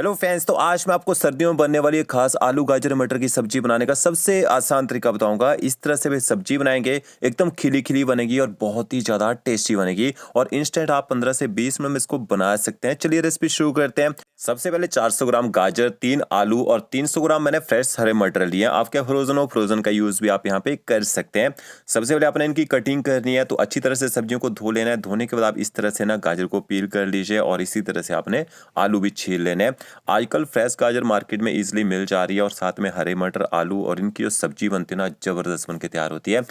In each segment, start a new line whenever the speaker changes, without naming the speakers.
Hello friends, तो आज मैं आपको सर्दियों में बनने वाली एक खास आलू गाजर मटर की सब्जी बनाने का सबसे आसान तरीका बताऊंगा। इस तरह से वे सब्जी बनाएंगे, एकदम खिली खिली बनेगी और बहुत ही ज़्यादा टेस्टी बनेगी और इंस्टेंट आप 15 से 20 मिनट में इसको बना सकते हैं। चलिए रेसिपी शुरू करते हैं। सबसे पहले 400 ग्राम गाजर, 3 आलू और 300 ग्राम मैंने फ्रेश हरे मटर लिए हैं। आपके फ्रोजन हो, फ्रोजन का यूज़ भी आप यहाँ पे कर सकते हैं। सबसे पहले आपने इनकी कटिंग करनी है, तो अच्छी तरह से सब्जियों को धो लेना है। धोने के बाद आप इस तरह से ना गाजर को पील कर लीजिए और इसी तरह से आपने आलू भी छील लेने हैं। आजकल फ्रेश गाजर मार्केट में इजीली मिल जा रही है और साथ में हरे मटर, आलू और इनकी जो सब्जी बनती है ना, जबरदस्त बन के तैयार होती है।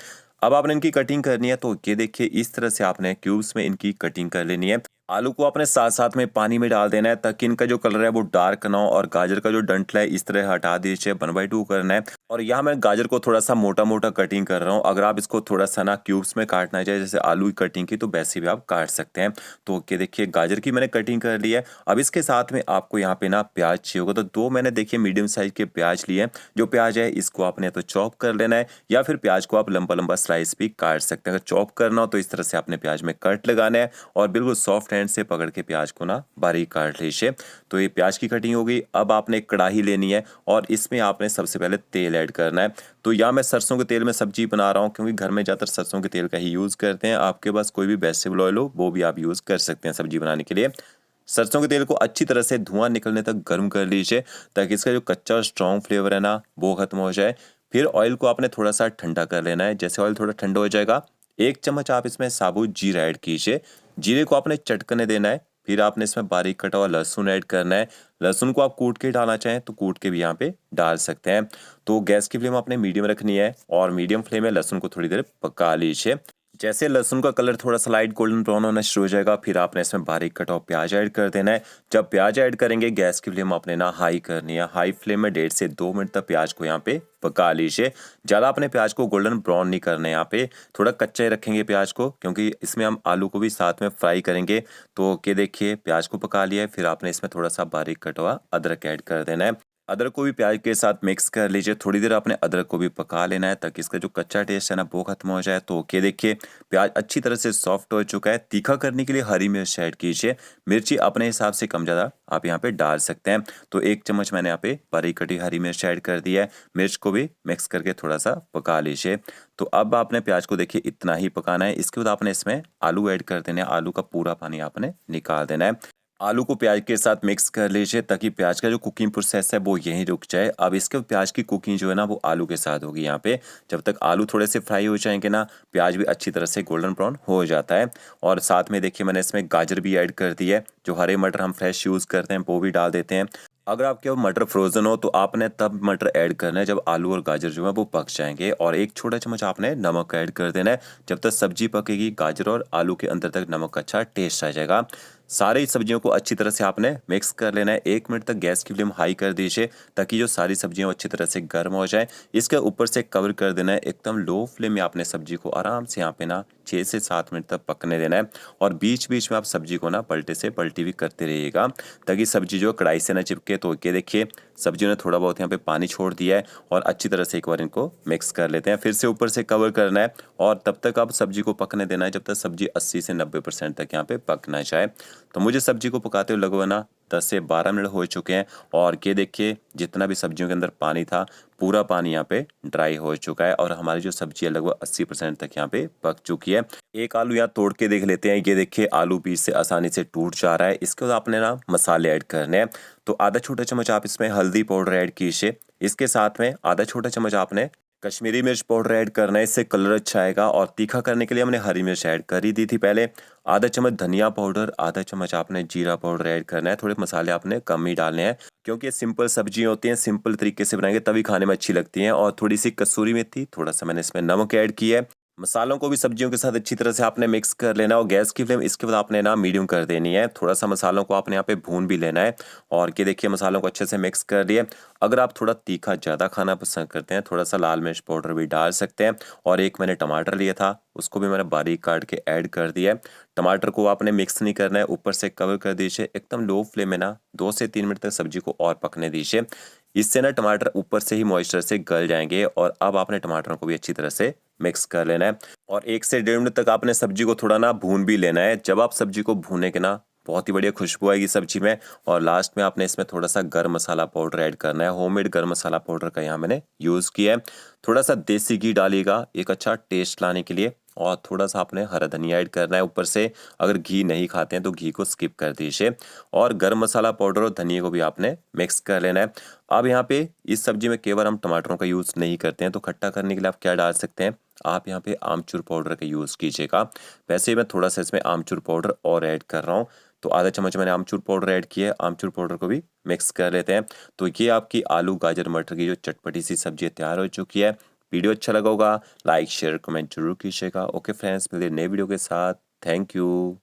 अब आपने इनकी कटिंग करनी है, तो ये देखिए इस तरह से आपने क्यूब्स में इनकी कटिंग कर लेनी है। आलू को आपने साथ साथ में पानी में डाल देना है ताकि इनका जो कलर है वो डार्क ना हो और गाजर का जो डंठल है इस तरह हटा दीजिए। 1/2 करना है और यहाँ मैं गाजर को थोड़ा सा मोटा मोटा कटिंग कर रहा हूँ। अगर आप इसको थोड़ा सा ना क्यूब्स में काटना चाहे जैसे आलू की कटिंग की, तो वैसे भी आप काट सकते हैं। तो ये देखिए गाजर की मैंने कटिंग कर ली है। अब इसके साथ में आपको यहाँ पे ना प्याज चाहिए होगा, तो 2 मैंने देखिए मीडियम साइज के प्याज लिए हैं। जो प्याज है इसको आपने तो चॉप कर लेना है या फिर प्याज को आप लंबा लंबा स्लाइस भी काट सकते हैं। अगर चॉप करना हो तो इस तरह से आपने प्याज में कट लगाना है और बिल्कुल सॉफ्ट हैंड से पकड़ के प्याज को ना बारीक काट लीजिए। तो ये प्याज की कटिंग हो गई। अब आपने एक कढ़ाई लेनी है और इसमें आपने सबसे पहले तेल ऐड करना है। तो यहाँ मैं सरसों के तेल में सब्जी बना रहा हूँ क्योंकि घर में ज़्यादातर सरसों के तेल का ही यूज़ करते हैं। आपके पास कोई भी वेजिटेबल ऑयल हो वो भी आप यूज़ कर सकते हैं सब्जी बनाने के लिए। सरसों के तेल को अच्छी तरह से धुआं निकलने तक गर्म कर लीजिए ताकि इसका जो कच्चा और स्ट्रॉन्ग फ्लेवर है ना वो खत्म हो जाए। फिर ऑयल को आपने थोड़ा सा ठंडा कर लेना है। जैसे ऑयल थोड़ा ठंडा हो जाएगा, 1 चम्मच आप इसमें साबुत जीरा ऐड कीजिए। जीरे को आपने चटकने देना है। फिर आपने इसमें बारीक कटा हुआ लहसुन ऐड करना है। लहसुन को आप कूट के डालना चाहें तो कूट के भी यहाँ पे डाल सकते हैं। तो गैस की फ्लेम आपने मीडियम रखनी है और मीडियम फ्लेम में लहसुन को थोड़ी देर पका लीजिए। जैसे लहसुन का कलर थोड़ा सा लाइट गोल्डन ब्राउन होना शुरू हो जाएगा, फिर आपने इसमें बारीक कटा हुआ प्याज ऐड कर देना है। जब प्याज ऐड करेंगे गैस की फ्लेम आपने ना हाई करनी है। हाई फ्लेम में 1.5 से 2 मिनट तक प्याज को यहाँ पे पका लीजिए। ज़्यादा अपने प्याज को गोल्डन ब्राउन नहीं करना है, यहाँ पे थोड़ा कच्चा ही रखेंगे प्याज को क्योंकि इसमें हम आलू को भी साथ में फ्राई करेंगे। तो के देखिए प्याज को पका लिया है। फिर आपने इसमें थोड़ा सा बारीक कटा हुआ अदरक ऐड कर देना है। अदरक को भी प्याज के साथ मिक्स कर लीजिए। थोड़ी देर आपने अदरक को भी पका लेना है ताकि इसका जो कच्चा टेस्ट है ना वो खत्म हो जाए। तो के देखिए प्याज अच्छी तरह से सॉफ्ट हो चुका है। तीखा करने के लिए हरी मिर्च ऐड कीजिए। मिर्ची अपने हिसाब से कम ज़्यादा आप यहाँ पे डाल सकते हैं। तो 1 चम्मच मैंने यहाँ पे बारीक कटी हरी मिर्च ऐड कर दिया है। मिर्च को भी मिक्स करके थोड़ा सा पका लीजिए। तो अब आपने प्याज को देखिए इतना ही पकाना है। इसके बाद आपने इसमें आलू ऐड कर देना है। आलू का पूरा पानी आपने निकाल देना है। आलू को प्याज के साथ मिक्स कर लीजिए ताकि प्याज का जो कुकिंग प्रोसेस है वो यहीं रुक जाए। अब इसके प्याज की कुकिंग जो है ना वो आलू के साथ होगी यहाँ पे। जब तक आलू थोड़े से फ्राई हो जाएंगे ना, प्याज भी अच्छी तरह से गोल्डन ब्राउन हो जाता है। और साथ में देखिए मैंने इसमें गाजर भी ऐड कर दी है। जो हरे मटर हम फ्रेश यूज़ करते हैं वो भी डाल देते हैं। अगर आपके मटर फ्रोजन हो तो आपने तब मटर ऐड करना है जब आलू और गाजर जो है वो पक जाएंगे। और 1 छोटा चम्मच आपने नमक ऐड कर देना है। जब तक सब्जी पकेगी गाजर और आलू के अंदर तक नमक का अच्छा टेस्ट आ जाएगा। सारी सब्जियों को अच्छी तरह से आपने मिक्स कर लेना है। 1 मिनट तक गैस की फ्लेम हाई कर दीजिए ताकि जो सारी सब्जियां अच्छी तरह से गर्म हो जाए। इसके ऊपर से कवर कर देना है। एकदम लो फ्लेम में आपने सब्जी को आराम से यहाँ पे ना 6 से 7 मिनट तक पकने देना है। और बीच बीच में आप सब्जी को ना पलटे से पलटी भी करते रहिएगा ताकि सब्जी जो कढ़ाई से ना चिपके। तो ये देखिए सब्जियों ने थोड़ा बहुत यहाँ पे पानी छोड़ दिया है और अच्छी तरह से एक बार इनको मिक्स कर लेते हैं। फिर से ऊपर से कवर करना है और तब तक आप सब्जी को पकने देना है जब तक सब्जी 80 से 90% तक यहाँ पे पकना चाहे। तो मुझे सब्जी को पकाते हुए लगभग ना 10 से 12 मिनट हो चुके हैं। और ये देखिए जितना भी सब्जियों के अंदर पानी था पूरा पानी यहाँ पे ड्राई हो चुका है और हमारी जो सब्जी है लगभग 80% तक यहाँ पे पक चुकी है। एक आलू यहाँ तोड़ के देख लेते हैं। ये देखिए आलू बीच से आसानी से टूट जा रहा है। इसके बाद आपने ना मसाले ऐड करने हैं। तो आधा छोटा चम्मच आप इसमें हल्दी पाउडर ऐड कीजिए। इसके साथ में आधा छोटा चम्मच आपने कश्मीरी मिर्च पाउडर ऐड करना है, इससे कलर अच्छा आएगा। और तीखा करने के लिए हमने हरी मिर्च ऐड कर ही दी थी पहले। आधा चम्मच धनिया पाउडर, आधा चम्मच आपने जीरा पाउडर ऐड करना है। थोड़े मसाले आपने कम ही डालने हैं क्योंकि ये सिंपल सब्जी होती हैं, सिंपल तरीके से बनाएंगे तभी खाने में अच्छी लगती हैं। और थोड़ी सी कसूरी मेथी, थोड़ा सा मैंने इसमें नमक ऐड किया है। मसालों को भी सब्जियों के साथ अच्छी तरह से आपने मिक्स कर लेना और गैस की फ्लेम इसके बाद आपने ना मीडियम कर देनी है। थोड़ा सा मसालों को आपने यहाँ पे भून भी लेना है। और ये देखिए मसालों को अच्छे से मिक्स कर लिए। अगर आप थोड़ा तीखा ज़्यादा खाना पसंद करते हैं थोड़ा सा लाल मिर्च पाउडर भी डाल सकते हैं। और एक मैंने टमाटर लिया था उसको भी मैंने बारीक काट के ऐड कर दिया है। टमाटर को आपने मिक्स नहीं करना है, ऊपर से कवर कर दीजिए। एकदम लो फ्लेम में ना 2 से 3 मिनट तक सब्जी को और पकने दीजिए। इससे ना टमाटर ऊपर से ही मॉइस्चर से गल जाएंगे। और अब आपने टमाटरों को भी अच्छी तरह से मिक्स कर लेना है और 1 से 1.5 मिनट तक आपने सब्जी को थोड़ा ना भून भी लेना है। जब आप सब्जी को भूनेंगे ना बहुत ही बढ़िया खुशबू आएगी सब्जी में। और लास्ट में आपने इसमें थोड़ा सा गरम मसाला पाउडर ऐड करना है। होममेड गरम मसाला पाउडर का यहाँ मैंने यूज़ किया है। थोड़ा सा देसी घी डालिएगा एक अच्छा टेस्ट लाने के लिए, और थोड़ा सा आपने हरा धनिया ऐड करना है ऊपर से। अगर घी नहीं खाते हैं तो घी को स्किप कर दीजिए। और गरम मसाला पाउडर और धनिया को भी आपने मिक्स कर लेना है। अब यहाँ पे इस सब्जी में केवल हम टमाटरों का यूज़ नहीं करते हैं, तो खट्टा करने के लिए आप क्या डाल सकते हैं, आप यहाँ पे आमचूर पाउडर का यूज़ कीजिएगा। वैसे ही मैं थोड़ा सा इसमें आमचूर पाउडर और ऐड कर रहा हूँ, तो आधा चम्मच मैंने आमचूर पाउडर ऐड किया है। आमचूर पाउडर को भी मिक्स कर लेते हैं। तो ये आपकी आलू गाजर मटर की जो चटपटी सी सब्जी तैयार हो चुकी है। वीडियो अच्छा लगा होगा, लाइक शेयर कमेंट जरूर कीजिएगा। ओके फ्रेंड्स, मिलते हैं नए वीडियो के साथ। Thank you.